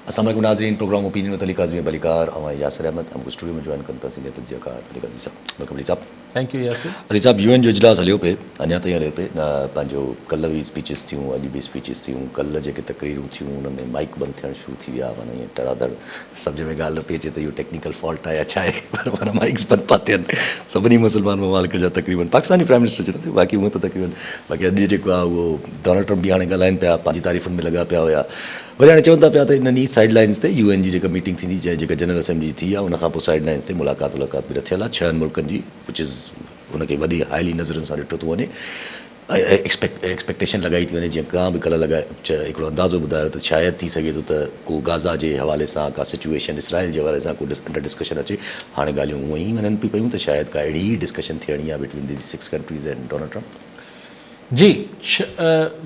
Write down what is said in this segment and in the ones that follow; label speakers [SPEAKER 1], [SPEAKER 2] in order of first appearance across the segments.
[SPEAKER 1] अस्सलाम वालेकुम नाज़रीन, प्रोग्राम ओपिनियन में अली काज़मी बलिकार और यासिर अहमद हमको स्टूडियो में ज्वाइन करता सीनियर तज्ज़ियाकार अली काज़मी साहब। वेलकम अली साहब।
[SPEAKER 2] Thank you Yasir.
[SPEAKER 1] अली साहब, यूएन जो इजलास हलियो पे अञा ताईं हले पे पंहिंजो कल्ह बि स्पीचिस थियूं, अॼु बि स्पीचिस थियूं, कल्ह जेके तकरीरूं थियूं उन में माइक बंदि थियणु शुरू थी विया, माना ईअं टड़ादड़ सम्झ में ॻाल्हि न पई अचे त इहो टेक्निकल फॉल्ट आहे या छा आहे, पर माना माइक्स बंदि पिया थियनि सभिनी मुस्लमान ममालिक जा तक़रीबन, पाकिस्तानी प्राइम मिनिस्टर जो न, बाक़ी हूअं त तक़रीबन बाक़ी अॼु जेको आहे उहो डोनाल्ड ट्रम्प बि हाणे ॻाल्हाइनि पिया, पंहिंजी तारीफ़ुनि में लॻा पिया हुया। वरी हाणे चवनि था पिया त इन्हनि साइड लाइन्स ते यूएन जी जेका मीटिंग थींदी जेका जनरल असेंबली थी आहे उनखां पोइ साइड लाइन्स ते मुलाक़ात बि रथियल आहे 6 मुल्कनि जी, विच इज़ उनखे वॾी हाईली नज़रनि सां ॾिठो थो वञे। एक्सपेक्टेशन लॻाई थी वञे, जीअं का बि कल्ह हिकिड़ो अंदाज़ो ॿुधायो त शायदि थी सघे थो त को गाज़ा जे हवाले सां का सिचुएशन इसराइल जे हवाले सां को अंडर डिस्कशन अचे। हाणे ॻाल्हियूं हूअं ई वञनि पई पयूं त शायदि का अहिड़ी ई डिस्कशन थियणी आहे between these 6 countries and Donald Trump.
[SPEAKER 2] जी,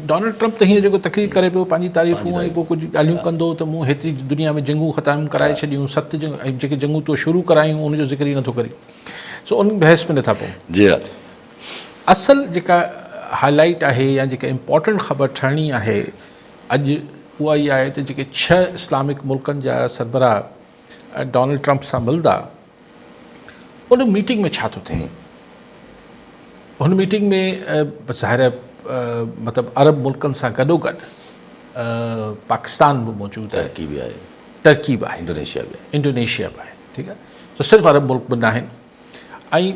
[SPEAKER 2] डोनाल्ड ट्रम्प त हीअं जेको तकरीर करे पियो, पंहिंजी तारीफ़ूं ऐं पोइ कुझु ॻाल्हियूं कंदो त मूं हेतिरी दुनिया में जंगूं ख़तमु कराए छॾियूं, 7 जंग ऐं जेके जंगूं तो शुरू करायूं उनजो ज़िक्र ई नथो करे, सो उन बहस में नथा पऊं।
[SPEAKER 1] जी हा,
[SPEAKER 2] असल जेका हाईलाइट आहे या जेका इम्पॉर्टेंट ख़बर ठहणी आहे अॼु उहा ई आहे त जेके 6 इस्लामिक मुल्कनि जा सरबराह डोनाल्ड ट्रम्प सां मिलंदा, उन मीटिंग में छा थो थिए। हुन मीटिंग में ज़ाहिर मतिलबु अरब मुल्कनि सां गॾोगॾु पाकिस्तान बि मौजूदु आहे,
[SPEAKER 1] टर्की बि आहे,
[SPEAKER 2] टर्की बि आहे, इंडोनेशिया बि आहे, ठीकु आहे। त सिर्फ़ु अरब मुल्क बि न आहिनि, ऐं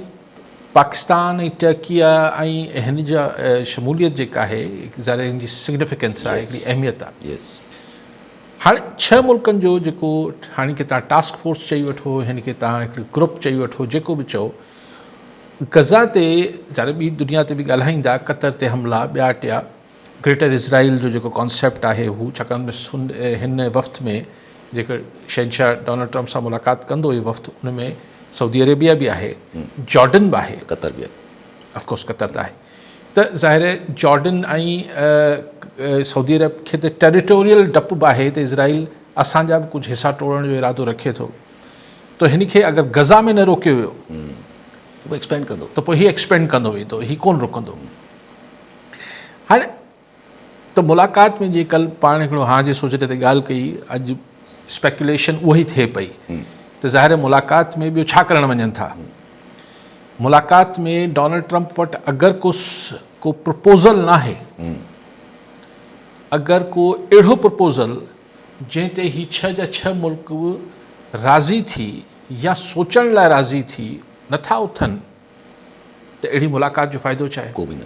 [SPEAKER 2] पाकिस्तान ऐं टर्की ऐं हिन जा शमूलियत जेका आहे ज़ाहिर हिन जी सिग्निफिकेंस आहे, हिकिड़ी अहमियत आहे। हाणे 6 मुल्कनि जो जेको हाणे की तव्हां टास्क फोर्स चई वठो, हिन खे तव्हां हिकिड़ी ग्रुप चई वठो, जेको बि चओ, गज़ा ते ज़ाहिर ॿी दुनिया ते बि ॻाल्हाईंदा, कतर ते हमला, ॿिया टिया, ग्रेटर इज़राइल जो जेको कॉन्सेप्ट आहे हू, छाकाणि हिन वफ़्त में जेको शहनशाह डोनाल्ड ट्रम्प सां मुलाक़ात कंदो इहो वफ़्त, उन में सऊदी अरेबिया बि आहे, जॉर्डन बि आहे,
[SPEAKER 1] कतर बि आहे,
[SPEAKER 2] ऑफकोर्स कतर त आहे। त ज़ाहिर जॉर्डन ऐं सऊदी अरब खे त टेरिटोरियल डपु बि आहे त इज़राइल असांजा बि कुझु हिसा टोड़ण जो इरादो रखे थो, त हिन खे अगरि गज़ा में न रोकियो वियो
[SPEAKER 1] उहो एक्सपेंड कंदो
[SPEAKER 2] त पोइ हीउ एक्सपेंड कंदो वेंदो, हीउ कोन रुकंदो। हाणे त मुलाक़ात में जीअं कल्ह पाण हिकिड़ो हा जे सोच ते ॻाल्हि कई, अॼु स्पेकुलेशन उहा ई थिए पई त ज़ाहिर मुलाक़ात में ॿियो छा करणु वञनि था। मुलाक़ात में डोनाल्ड ट्रम्प वटि अगरि को प्रपोज़ल न आहे, अगरि को अहिड़ो प्रपोज़ल जंहिं ते ही 6 जा 6 मुल्क राज़ी थी या सोचण लाइ राज़ी थी नथा उथनि, त अहिड़ी मुलाक़ात जो फ़ाइदो छा आहे?
[SPEAKER 1] को बि न।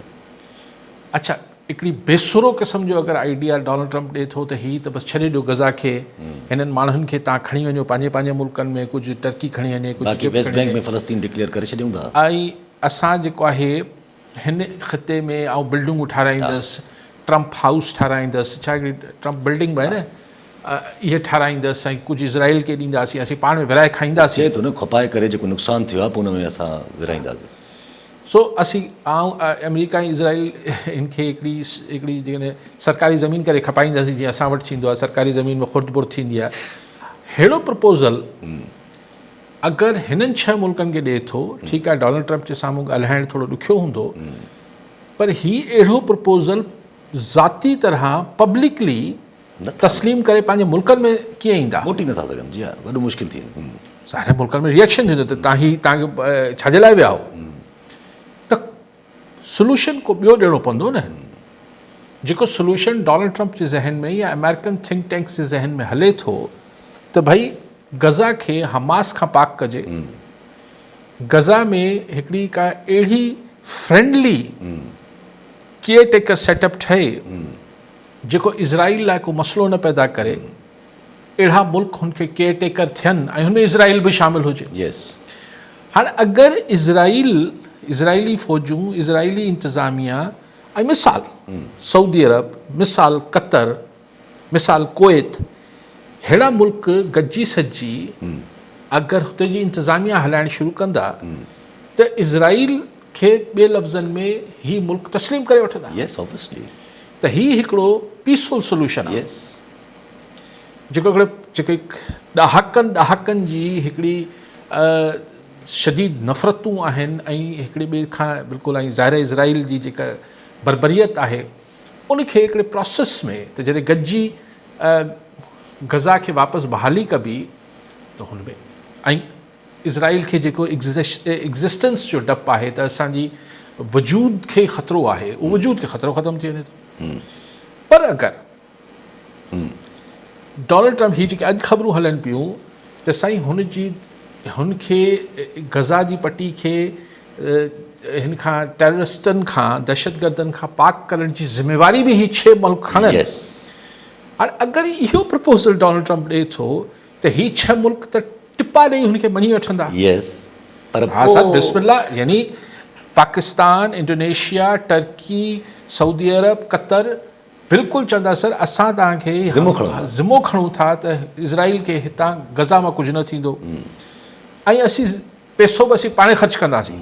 [SPEAKER 2] अच्छा, हिकिड़ी बेसुरो क़िस्म जो अगरि आइडिया डोनाल्ड ट्रम्प ॾिए थो त हीअ त बसि छॾे ॾियो गज़ा खे, हिननि माण्हुनि खे तव्हां खणी वञो पंहिंजे मुल्कनि में, कुझु टर्की खणी वञे, कुझु
[SPEAKER 1] वेस्ट बैंक में फ़लस्तीन डिक्लेयर करे छॾियूं था,
[SPEAKER 2] ऐं असां जेको आहे हिन ख़िते में ऐं बिल्डिंगूं ठाराईंदसि, ट्रम्प हाउस ठाराईंदसि, छा हिकिड़ी ट्रम्प बिल्डिंग बि आहे न, इहे ठाराईंदसि, ऐं कुझु इज़राइल खे ॾींदासीं, असीं पाण में विराए खाईंदासीं,
[SPEAKER 1] थिए थो न, खपाए करे जेको नुक़सानु थियो आहे पोइ हुन में असां विराईंदासीं।
[SPEAKER 2] सो असीं अमेरिका ऐं इज़राइल हिनखे हिकिड़ी जेकॾहिं सरकारी ज़मीन करे खपाईंदासीं, जीअं असां वटि थींदो आहे, सरकारी ज़मीन में खुर्द-बुर्द थींदी आहे। अहिड़ो प्रपोज़ल अगरि हिननि 6 मुल्कनि खे ॾिए थो, ठीकु आहे, डोनाल्ड ट्रम्प जे साम्हूं ॻाल्हाइणु थोरो ॾुखियो हूंदो, पर हीउ अहिड़ो प्रपोज़ल ज़ाती तरह पब्लिकली तस्लीम करे पंहिंजे मुल्कनि में कीअं ईंदा?
[SPEAKER 1] मोटी नथा सघनि। जी हा, वॾो मुश्किल थी वेंदो,
[SPEAKER 2] ज़ाहिर मुल्कनि में रिएक्शन थींदो त तव्हांखे छाजे लाइ विया हो, त सोल्यूशन को ॿियो ॾियणो पवंदो न। जेको सोल्यूशन डोनाल्ड ट्रम्प जे ज़हन में या अमेरिकन थिंक टैंक्स जे ज़हन में हले थो त भई गज़ा खे हमास खां पाक कजे, गज़ा में हिकिड़ी का अहिड़ी फ्रेंडली केयर टेकर सेटअप ठहे जेको इज़राइल लाइ को मसइलो न पैदा करे, अहिड़ा मुल्क हुनखे केयर टेकर थियनि ऐं हुनमें इज़राइल बि शामिल हुजे। हाणे अगरि इज़राइली फ़ौजूं, इज़राइली इंतिज़ामिया ऐं मिसाल सऊदी अरब, मिसाल कतर, मिसाल कुवैत, अहिड़ा मुल्क गॾिजी सॼी अगरि हुते जी इंतिज़ामिया हलाइणु शुरू कंदा त इज़राइल खे ॿिए लफ़्ज़नि में ही मुल्क तस्लीम करे वठंदा। त हीउ हिकिड़ो पीसफुल सोल्यूशन आहे, जेके ॾहाकनि जी हिकिड़ी शदीद नफ़रतूं आहिनि ऐं हिकिड़े ॿिए खां बिल्कुलु, ऐं ज़ाहिर इज़राइल जी जेका बरबरियत आहे उनखे हिकिड़े प्रोसेस में त जॾहिं गॾिजी गज़ा खे वापसि बहाली कबी त हुन में ऐं इज़राइल खे जेको एग्ज़िस्टेंस जो डपु आहे त असांजी वजूद खे ख़तरो आहे, उहो वजूद खे ख़तरो ख़तमु थी वञे थो। पर अगरि डोनाल्ड ट्रम्प ही जेके अॼु ख़बरूं हलनि पियूं त साईं हुनखे गज़ा जी पटी खे हिन खां टेररिस्टनि खां दहशतगर्दनि खां पाक करण जी ज़िम्मेवारी बि ही 6 मुल्क खणनि। हाणे अगरि इहो प्रपोज़ल डोनाल्ड ट्रम्प ॾिए थो त ही 6 मुल्क त टिपा ॾेई हुनखे मञी वठंदा।
[SPEAKER 1] पर
[SPEAKER 2] हा सर बिस्मिल्लाह, यानी पाकिस्तान, इंडोनेशिया, टर्की, सऊदी अरब, कतर बिल्कुलु चवंदा सर असां तव्हांखे ज़िम्मो खणूं था त इज़राइल खे हितां गज़ा मां कुझु न थींदो ऐं असीं पैसो बि असीं पाणे ख़र्चु कंदासीं।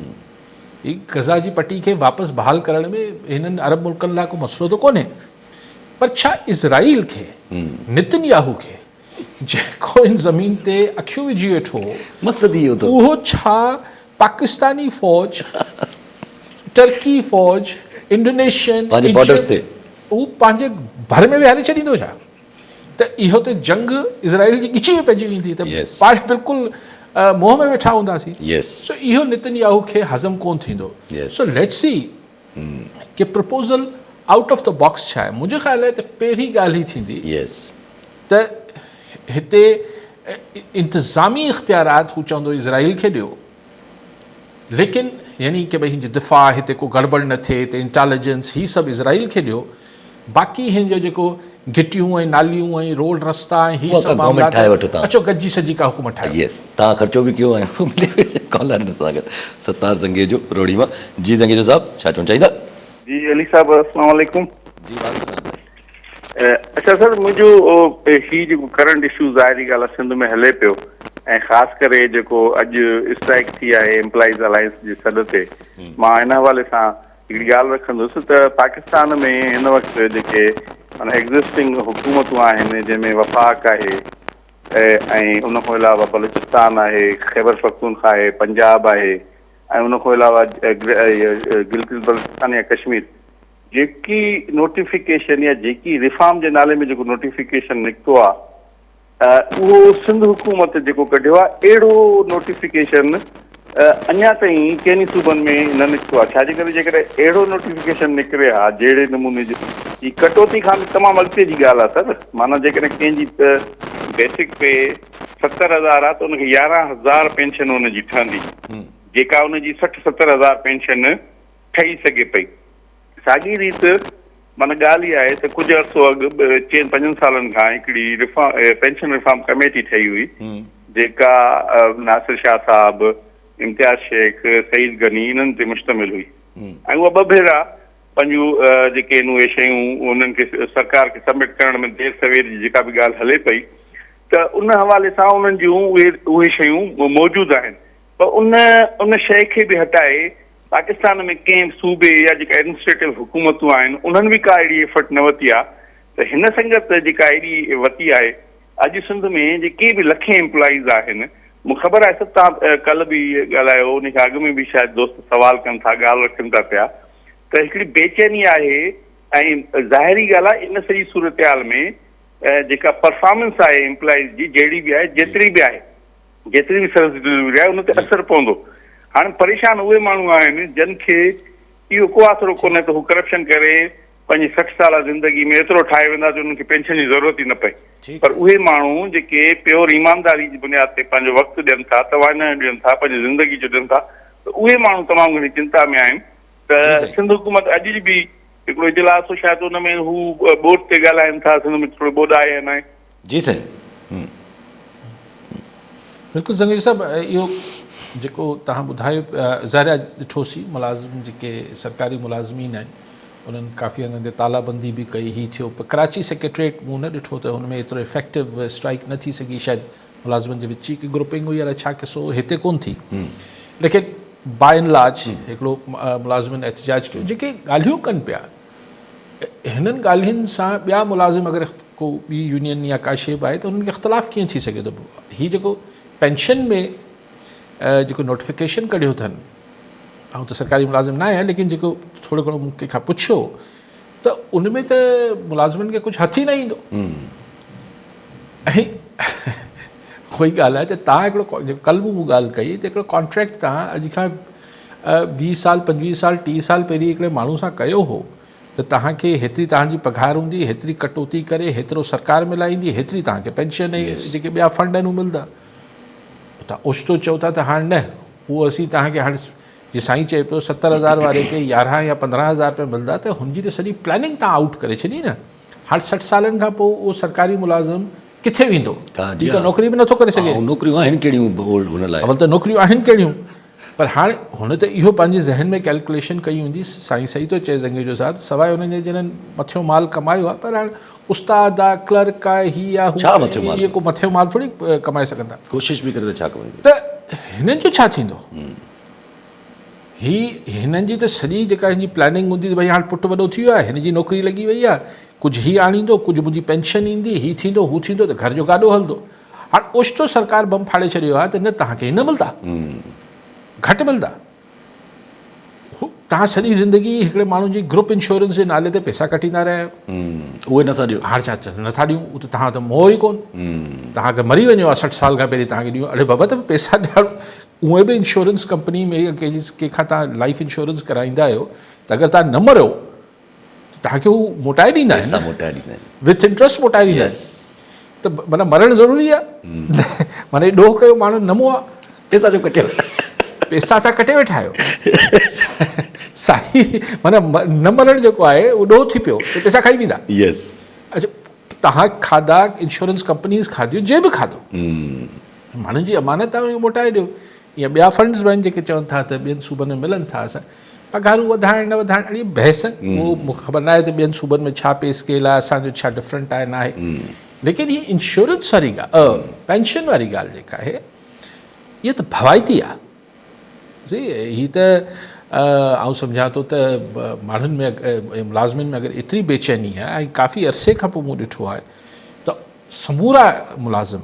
[SPEAKER 2] ही गज़ा जी पटी खे वापसि बहाल करण में हिननि अरब मुल्कनि लाइ को मसइलो त कोन्हे, पर छा इज़राइल खे नेतन्याहू खे जेको इन ज़मीन ते अखियूं विझी वेठो
[SPEAKER 1] मक़सदु इहो अथसि,
[SPEAKER 2] उहो छा पाकिस्तानी फ़ौज, टर्की फ़ौज, इंडोनेशियन
[SPEAKER 1] पंहिंजे बॉर्डर्स ते
[SPEAKER 2] उहो पंहिंजे भर में विहारे छॾींदो छा? त इहो त जंग इज़राइल जी ॻिची में पइजी वेंदी त पाण बिल्कुलु मोह में वेठा हूंदासीं। सो इहो नेतन्याहू खे हज़म कोन थींदो। सो लेट्स सी कि proposal out of the box छा आहे। मुंहिंजे ख़्याल आहे त पहिरीं ॻाल्हि ई थींदी त हिते इंतिज़ामी इख़्तियारात हू चवंदो इज़राइल खे ॾियो, लेकिन यानी कि भई हिनजी दिफ़ा हिते को गड़बड़ न थिए त इंटेलिजेंस ही सभु इज़राइल खे ॾियो, बाक़ी हिन जो जेको गिटियूं ऐं नालियूं ऐं रोड रस्ता ऐं ही सभु मामला अचो गॾिजी सॼी का हुकूमत ठाहे।
[SPEAKER 1] तव्हां ख़र्चो बि कयो ऐं कॉलर सां गॾु सत्तार ज़ंगेजो रोड़ी मां। जी ज़ंगेजो साहब छा चवणु चाहींदा?
[SPEAKER 3] जी अली साहब अस्सलाम वालेकुम।
[SPEAKER 1] जी वालेकुम।
[SPEAKER 3] अच्छा सर, मुंहिंजो ही जेको करंट इशू ज़ाहिरी ॻाल्हि आहे सिंध में हले पियो ऐं ख़ासि करे जेको अॼु स्ट्राइक थी आहे एम्प्लॉइज़ अलायंस जे सॾ ते, मां हिन हवाले सां हिकिड़ी ॻाल्हि रखंदुसि त पाकिस्तान में हिन वक़्तु जेके माना एग्ज़िस्टिंग हुकूमतूं आहिनि जंहिंमें वफ़ाक़ आहे ऐं उन खां अलावा बलूचिस्तान आहे, ख़ैबर पख्तूनख्वा आहे, पंजाब आहे ऐं उन खां अलावा गिलगित बल्तिस्तान या कश्मीर, जेकी नोटिफिकेशन या जेकी रिफॉर्म जे नाले में जेको नोटिफिकेशन निकितो आहे उहो सिंध हुकूमत जेको कढियो आहे अहिड़ो नोटिफिकेशन अञा ताईं कंहिं सूबनि में न निकितो आहे। छाजे करे जेकॾहिं अहिड़ो नोटिफिकेशन निकिरे हा जहिड़े नमूने जी ही कटौती खां बि तमामु अॻिते जी ॻाल्हि आहे सर। माना जेकॾहिं कंहिंजी बेसिक पे 70,000 आहे त उनखे 11,000 पेंशन हुनजी ठहंदी, जेका हुनजी 60-70,000 पेंशन ठही सघे पई। साॻी रीति माना ॻाल्हि इहा आहे त कुझु अर्सो अॻु 4-5 सालनि खां हिकिड़ी पेंशन रिफॉर्म कमेटी ठही हुई जेका नासिर शाह साहब, इम्तियाज़ शेख, सईद गनी इन्हनि ते मुश्तमिल हुई ऐं उहा 2 भेरा पंहिंजूं जेके उहे शयूं उन्हनि खे सरकार खे सबमिट करण में देरि सवेर जी जेका बि ॻाल्हि हले पई त उन हवाले सां उन्हनि जूं उहे शयूं मौजूदु आहिनि। पर उन शइ खे बि हटाए पाकिस्तान में कंहिं सूबे या जेका एडमिनिस्ट्रेटिव हुकूमतूं आहिनि उन्हनि बि का अहिड़ी एफर्ट न वरिती आहे त हिन संगत जेका अहिड़ी वरिती आहे अॼु सिंध में जेके बि लखें एम्प्लॉइज़ आहिनि, मूंखे ख़बर आहे सभु तव्हां कल्ह बि ॻाल्हायो, उन खां अॻु में बि शायदि दोस्त सवाल कनि था, ॻाल्हि रखनि था पिया त हिकिड़ी बेचैनी आहे ऐं ज़ाहिरी ॻाल्हि आहे इन सॼी सूरत हाल में जेका परफॉर्मेंस आहे एम्प्लॉइज़ जी जहिड़ी बि आहे जेतिरी बि सर्विस डिलीवरी आहे उन ते असरु पवंदो। हाणे परेशान उहे माण्हू आहिनि जिन खे इहो को आसिरो कोन्हे त हू करप्शन करे पंहिंजी 60 साल ज़िंदगी में एतिरो ठाहे वेंदा जो उन्हनि खे पेंशन जी ज़रूरत ई न पए। पर उहे माण्हू जेके प्योर ईमानदारी जी बुनियाद ते पंहिंजो वक़्तु ॾियनि था, तवाना ॾियनि था, पंहिंजी ज़िंदगी जो ॾियनि था, त उहे माण्हू तमामु घणी चिंता में आहिनि। त सिंध हुकूमत अॼु जी बि हिकिड़ो इजलास हो शायदि उन में हू बोर्ड ते ॻाल्हाइनि था, सिंध में थोरो ॿोॾ आहे या न आहे।
[SPEAKER 1] जी साईं
[SPEAKER 2] बिल्कुलु ज़ंगीर साहब, इहो जेको तव्हां ॿुधायो ज़ाहिर ॾिठोसीं मुलाज़िम जेके सरकारी मुलाज़मीन आहिनि उन्हनि काफ़ी हंधि ते तालाबंदी बि कई ही थियो, पर कराची सेक्रेटरेट मूं न ॾिठो त हुन में एतिरो इफेक्टिव स्ट्राइक न थी सघी, शायदि मुलाज़िमनि जे विच की ग्रुपिंग हुई या छा किसो हिते कोन थी, लेकिन बाय एंड लार्ज हिकिड़ो मुलाज़िमनि एहतजाज कयो। जेके ॻाल्हियूं कनि पिया हिननि ॻाल्हियुनि सां ॿिया मुलाज़िम अगरि को ॿी यूनियन या का शइ आहे त उन्हनि खे इख़्तिलाफ़ कीअं थी सघे थो। हीउ जेको पेंशन में जेको नोटिफिकेशन कढियो अथनि, ऐं त सरकारी मुलाज़िम न आहियां लेकिन जेको थोरो घणो मूं कंहिंखां पुछियो त उन में त मुलाज़िमनि खे कुझु हथ ई न ईंदो। ऐं कोई ॻाल्हि आहे त तव्हां हिकिड़ो कल्ह बि मूं ॻाल्हि कई त हिकिड़ो कॉन्ट्रैक्ट तव्हां अॼु खां 20 साल 25 साल 30 साल पहिरीं हिकिड़े माण्हू सां कयो हो त तव्हांखे हेतिरी तव्हांजी पघार हूंदी, हेतिरी कटौती करे हेतिरो सरकार मिलाईंदी, हेतिरी तव्हांखे पेंशन ऐं जेके ॿिया फंड आहिनि उहे मिलंदा। तव्हां ओचितो चओ था त हाणे न उहो असीं तव्हांखे हाणे जीअं साईं चए पियो 70,000 वारे खे 11 या 15,000 रुपया मिलंदा त हुनजी त सॼी प्लानिंग तव्हां आउट करे छॾी न। हाणे 60 सालनि खां पोइ उहो सरकारी मुलाज़िम किथे वेंदो? ॿी त नौकिरी बि नथो करे सघे।
[SPEAKER 1] नौकिरियूं आहिनि कहिड़ियूं हुन लाइ?
[SPEAKER 2] अवल त नौकिरियूं आहिनि कहिड़ियूं, पर हाणे हुन त इहो पंहिंजे ज़हन में कैलकुलेशन कई हूंदी, साईं सही थो चए ज़ंगीजो साहिबु, सवाइ हुननि जे जिन्हनि मथियो माल कमायो आहे, पर हाणे उस्ताद आहे, क्लर्क आहे, हीअ आहे, इहे को मथियो माल थोरी कमाए सघंदा।
[SPEAKER 1] कोशिशि बि करे त छा कमाईंदा?
[SPEAKER 2] त हिननि जो छा थींदो? हिननि जी त सॼी जेका हिनजी प्लानिंग हूंदी भई हाणे पुटु वॾो थी वियो आहे, हिन जी नौकिरी लॻी वई आहे, कुझु हीअ आणींदो, कुझु मुंहिंजी पेंशन ईंदी, हीअ थींदो, हू थींदो, त घर जो गाॾो हलंदो। हाणे ओचितो सरकार बम फाड़े छॾियो आहे त न तव्हांखे न मिलंदा, घटि मिलंदा। तव्हां सॼी ज़िंदगी हिकिड़े माण्हू जी ग्रुप इंश्योरेंस जे नाले ते पैसा कटींदा रहिया आहियो,
[SPEAKER 1] उहे नथा ॾियो।
[SPEAKER 2] हाणे छा नथा ॾियूं, उहो त तव्हां त मोह ई कोन। तव्हांखे मरी वञो आहे 60 साल खां पहिरीं तव्हांखे ॾियूं, अड़े बाबा त पैसा ॾियणु। उहे बि इंश्योरेंस कंपनी में कंहिंखां तव्हां लाइफ इंश्योरेंस कराईंदा आहियो त अगरि तव्हां न मरियो त तव्हांखे हू मोटाए ॾींदा आहिनि, विथ इंट्रस्ट मोटाए ॾींदा आहिनि। त माना मरणु ज़रूरी आहे? माना ॾोह कयो माण्हू नमो आहे,
[SPEAKER 1] पैसा जो कटे,
[SPEAKER 2] पैसा तव्हां कटे वेठा आहियो। साईं माना न मरणु जेको आहे उहो ॾोह थी पियो, त पैसा खाई वेंदा। अच्छा, तव्हां खाधा, इंश्योरेंस कंपनीज़ खाधियूं, जे बि खाधो, माण्हुनि जी अमानत आहे मोटाए ॾियो। या ॿिया फंड्स बि आहिनि जेके चवनि था त ॿियनि सूबनि में मिलनि था, असां पघारूं वधाइण न वधाइण, अड़ी बहस, उहो मूंखे ख़बर न आहे त ॿियनि सूबनि में छा पे स्केल आहे, असांजो छा डिफरेंट आहे न आहे। लेकिन हीअ इंश्योरेंस वारी ॻाल्हि, पेंशन वारी ॻाल्हि जेका आहे, इहा त भवाइती आहे। हीअ त आउं सम्झां थो त माण्हुनि में, मुलाज़िमनि में अगरि एतिरी बेचैनी आहे, ऐं काफ़ी अरसे खां पोइ मूं ॾिठो आहे त समूरा मुलाज़िम,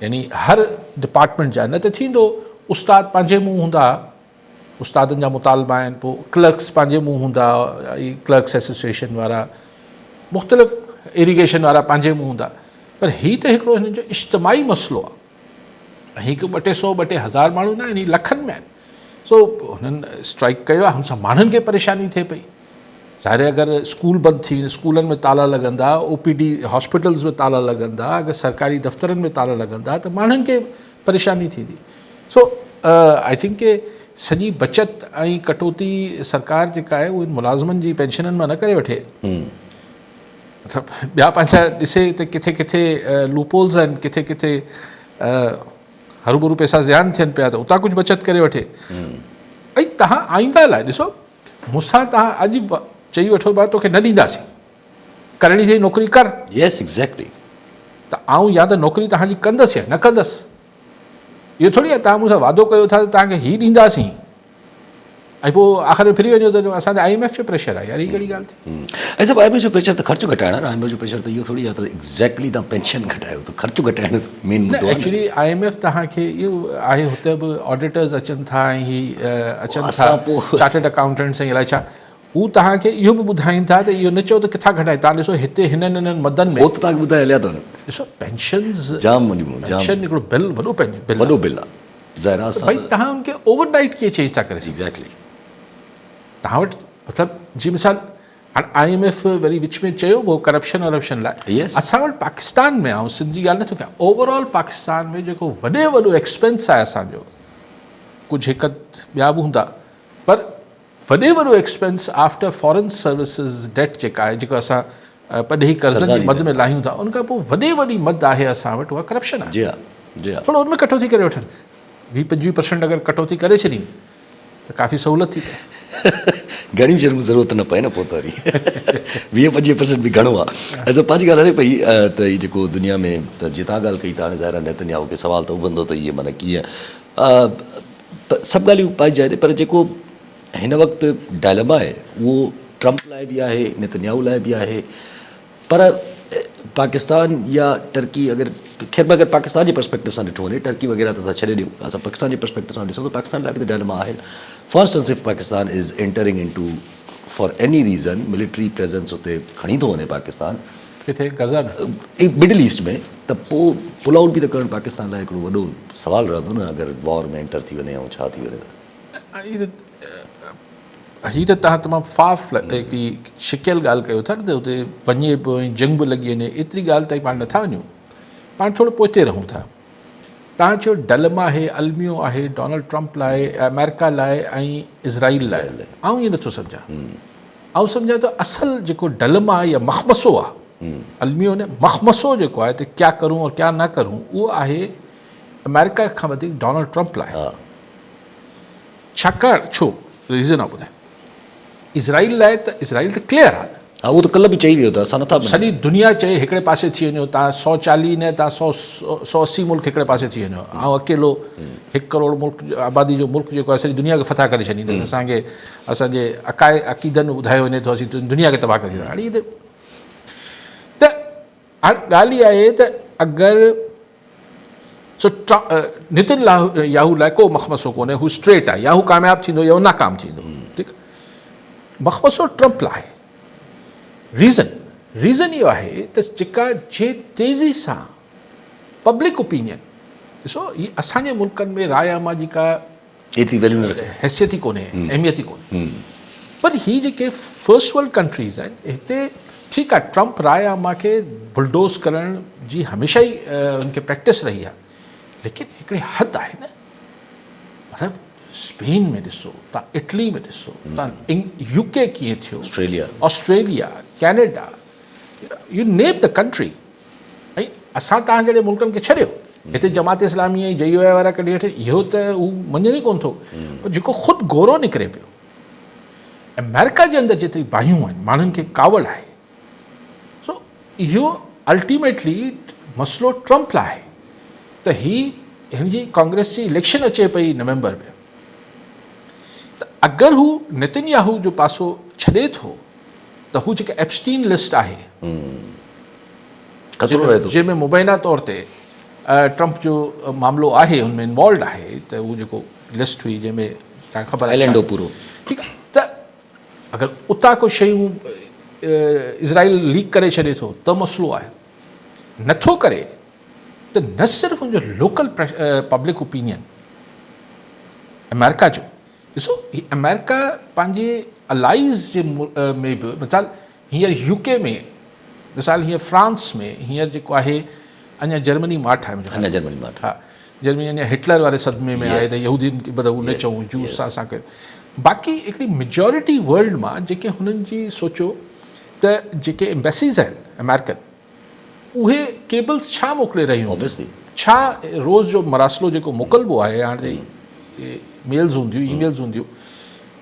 [SPEAKER 2] यानी हर डिपार्टमेंट जा, न त थींदो उस्ताद पंहिंजे मुंहुं हूंदा, उस्तादनि जा मुतालबा आहिनि, पोइ क्लर्क्स पंहिंजे मुंहुं हूंदा, क्लर्क्स एसोसिएशन वारा, मुख़्तलिफ़ इरीगेशन वारा पंहिंजे मुंहुं हूंदा, पर हीअ त हिकिड़ो हिन जो इज्तमाही मसइलो आहे। हीअ को 200 2,000 माण्हू न आहिनि, लखनि में आहिनि। सो हुननि स्ट्राइक कयो आहे, हुन सां माण्हुनि खे परेशानी थिए पई। ज़ाहिर अगरि स्कूल बंदि थी वेंदा, स्कूलनि में ताला लॻंदा, OPD हॉस्पिटल्स में ताला लॻंदा, अगरि सरकारी दफ़्तरनि में ताला लॻंदा त माण्हुनि खे परेशानी थींदी। सो आई थिंक के सॼी बचत ऐं कटौती सरकार जेका आहे उहे मुलाज़िमनि जी पेंशननि मां न करे वठे। मतिलबु ॿिया पंहिंजा ॾिसे त किथे किथे लूपोल्स आहिनि, किथे किथे हरूभरू पैसा ज़ियान थियनि पिया, त उतां कुझु बचत करे वठे। ऐं तव्हां आईंदा लाइ ॾिसो, मूंसां तव्हां अॼु चई वठो भाउ तोखे न ॾींदासीं, करणी थी नौकिरी कर।
[SPEAKER 1] यस, एग्ज़ैक्टली।
[SPEAKER 2] त आऊं या त नौकिरी तव्हांजी कंदसि या न कंदसि, इहो थोरी आहे तव्हां मूंसां वादो कयो था त तव्हांखे हीअ ॾींदासीं ऐं पोइ आख़िर में फिरी वञो त असांजे IMF जो प्रेशर आहे। यार हीअ कहिड़ी ॻाल्हि थी?
[SPEAKER 1] ऐं सभु IMF जो प्रेशर त ख़र्चु घटाइणु आहे। IMF जो प्रेशर त इहो थोरी आहे त एग्ज़ैक्टली तव्हां पेंशन घटायो, त ख़र्चु घटाइणु मेन मुद्दो आहे।
[SPEAKER 2] एक्चुअली IMF तव्हांखे इहो आहे, हुते बि ऑडिटर्स अचनि था ऐं हीअ अचनि था, चार्टर्ड अकाउंटेंट्स ऐं अलाए छा, हू तव्हांखे इहो बि ॿुधाइनि था त इहो न चओ त किथां घटाए। तव्हां ॾिसो हिते हिननि मदनि में,
[SPEAKER 1] उहो त तव्हांखे ॿुधाए हलिया अथव,
[SPEAKER 2] ॾिसो पेंशन्स
[SPEAKER 1] जाम
[SPEAKER 2] पेंशन हिकिड़ो बिल वॾो
[SPEAKER 1] वॾो बिल आहे। ज़ाहिर आहे
[SPEAKER 2] भई तव्हां हुनखे ओवरनाइट कीअं चेंज था करे सघो?
[SPEAKER 1] एग्ज़ैक्टली।
[SPEAKER 2] तव्हां वटि मतिलबु जी मिसाल हाणे IMF वरी विच में चयो हो करप्शन वरप्शन लाइ। असां वटि पाकिस्तान में, ऐं सिंध जी ॻाल्हि नथो कयां, ओवरऑल पाकिस्तान में जेको वॾो एक्सपेंस आहे असांजो, कुझु हिकु ॿिया बि हूंदा, पर वॾो expense after foreign services debt जेका आहे, जेको असां पढ़ी कर्ज़नि जी मद में लाहियूं था, उनखां पोइ वॾी मद आहे असां वटि, उहा करप्शन आहे।
[SPEAKER 1] जी हा, जी हा।
[SPEAKER 2] थोरो उनमें कटौती करे वठनि, 20-25% अगरि कटौती करे छॾी त काफ़ी सहूलियत थी पए।
[SPEAKER 1] घणियूं शयूं ज़रूरत न पए न, पोइ त वरी 20-25% बि घणो आहे। ऐं पंहिंजी ॻाल्हि हले पई त हीअ जेको दुनिया में, त जीअं तव्हां ॻाल्हि कई त हाणे ज़ाहिर नेतन्याहू खे सवाल त उभंदो त इहे माना कीअं, सभु ॻाल्हियूं पंहिंजी जाइ ते, पर जेको हिन वक़्तु डायलेमा आहे उहो ट्रंप लाइ बि आहे, नेतन्याहू लाइ बि आहे। पर पाकिस्तान या टर्की, ख़ैर अगरि पाकिस्तान जे पर्सपेक्टिव सां ॾिठो वञे, टर्की वग़ैरह त असां छॾे ॾियूं, असां पाकिस्तान जे पर्सपेक्टिव सां ॾिसूं त पाकिस्तान लाइ बि त डायलेमा आहे। फर्स्ट एंड सिर्फ़ Pakistan is entering into for any reason military presence हुते खणी थो वञे पाकिस्तान,
[SPEAKER 2] किथे गज़ा में
[SPEAKER 1] मिडिल ईस्ट में त पोइ पुल आउट बि त करणु पाकिस्तान लाइ हिकिड़ो वॾो सवालु रहंदो न अगरि वॉर में एंटर थी वञे ऐं छा थी वञे
[SPEAKER 2] हीअ त तव्हां तमामु फाफ हिकिड़ी छिकियल ॻाल्हि कयो था न त हुते वञे पियो ऐं जंग बि लॻी वञे एतिरी ॻाल्हि ताईं पाण नथा वञूं पाण थोरो पोइते रहूं था तव्हां चयो डलमा आहे अलमियो आहे डोनाल्ड ट्रंप लाइ अमेरिका लाइ ऐं इज़राइल लाइ आउं ईअं नथो सम्झां आउं सम्झां त असुलु जेको डलमा या मखमसो आहे अलमियो न मखमसो जेको आहे त क्या करूं और क्या न करूं उहो आहे अमेरिका खां वधीक डोनाल्ड ट्रंप लाइ छाकाणि छो रीज़न आहे ॿुधाए इज़राइल लाइ त इज़राइल त क्लियर आहे
[SPEAKER 1] हा उहो त कल्ह बि चई वियो त असां नथा
[SPEAKER 2] सॼी दुनिया चए हिकिड़े पासे थी वञो तव्हां 140 न तव्हां 180 मुल्क हिकिड़े पासे थी वञो ऐं अकेलो 1 करोड़ मुल्क आबादी जो मुल्क जेको आहे सॼी दुनिया खे फतह करे छॾींदो असांखे असांजे अक़ीदनि में ॿुधायो वञे थो असीं दुनिया खे तबाह करे छॾींदा हाणे त हाणे ॻाल्हि इहा आहे त अगरि नितिन याहू लाइ को मखमसो कोन्हे हू स्ट्रेट आहे या हू कामयाबु थींदो या हू नाकाम थींदो ठीकु आहे मखमसो ट्रंप लाइ रीज़न इहो आहे त जेका जे तेज़ी सां पब्लिक ओपिनियन ॾिसो हीअ असांजे मुल्कनि में राय अमा जी का
[SPEAKER 1] एतिरी वैल्यू न रखे
[SPEAKER 2] हैसियत ई कोन्हे अहमियत ई कोन्हे पर हीअ जेके फर्स्ट वर्ल्ड कंट्रीज़ आहिनि हिते ठीकु आहे ट्रंप राय अमा खे बुलडोज़ करण जी हमेशह ई उनखे प्रैक्टिस रही आहे लेकिन हिकिड़ी हद आहे न मतिलबु स्पेन में ॾिसो तव्हां इटली में ॾिसो तव्हां यूके कीअं थियो Australia Canada U name the country ऐं असां तव्हां जहिड़े मुल्कनि खे छॾियो हिते जमात इस्लामी ऐं JUI वारा कढी वठे इहो त हू मञनि ई कोन थो पर जेको ख़ुदि गोरो निकिरे पियो अमेरिका जे अंदरि जेतिरी बाहियूं आहिनि माण्हुनि खे कावड़ आहे सो इहो अल्टीमेटली मसइलो ट्रंप लाइ आहे त हिन जी कांग्रेस जी इलेक्शन अचे पई नवंबर में त अगरि हू नितिन याहू जो पासो छॾे थो त हू जेका एप्स्टीन लिस्ट आहे जंहिंमें मुबैना तौर ते ट्रंप जो मामिलो आहे हुनमें इन्वॉल्व आहे त उहो जेको लिस्ट हुई जंहिंमें तव्हांखे ख़बर आहे
[SPEAKER 1] पूरो
[SPEAKER 2] ठीकु आहे त अगरि उतां को शयूं इज़राइल लीक करे छॾे थो त मसइलो आहे नथो करे त न सिर्फ़ु हुनजो लोकल पब्लिक ओपिनियन अमेरिका जो ॾिसो अमेरिका पंहिंजे अलाइज़ जे में बि मिसाल हींअर UK में मिसाल हींअर फ्रांस में हींअर जेको आहे अञा जर्मनी माठ आहे
[SPEAKER 1] जर्मनी माठ
[SPEAKER 2] हा जर्मनी अञा हिटलर वारे सदमे में आहे त यहूदियुनि खे बदबू न चऊं जूस सां असांखे बाक़ी हिकिड़ी मेजॉरिटी वर्ल्ड मां जेके हुननि जी सोचो त जेके एम्बेसीज़ आहिनि अमेरिकन उहे केबल्स छा मोकिले रहियूं छा रोज़ जो मरासिलो जेको मोकिलिबो आहे हाणे मेल्स हूंदियूं ईमेल्स हूंदियूं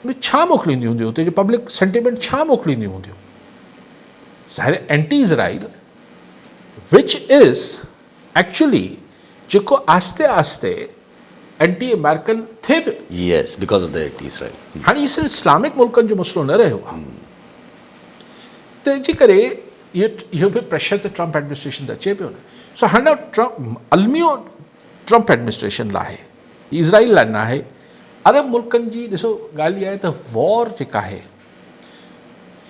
[SPEAKER 2] उन छा मोकिलींदियूं हूंदियूं हुते जो पब्लिक सेंटिमेंट छा मोकिलींदियूं हूंदियूं ज़ाहिर anti Israel which is actually जेको आस्ते आस्ते एंटी अमेरिकन थिए पियो
[SPEAKER 1] yes because of the anti Israel
[SPEAKER 2] हाणे इहो सिर्फ़ु इस्लामिक मुल्कनि जो मसइलो न रहियो आहे तंहिंजे करे इहो बि प्रेशर त ट्रंप एडमिनिस्ट्रेशन त अचे पियो न सो हाणे अलमियो ट्रंप एडमिनिस्ट्रेशन लाइ आहे इज़राइल लाइ न आहे अरब मुल्कनि जी ॾिसो ॻाल्हि इहा आहे त वॉर जेका आहे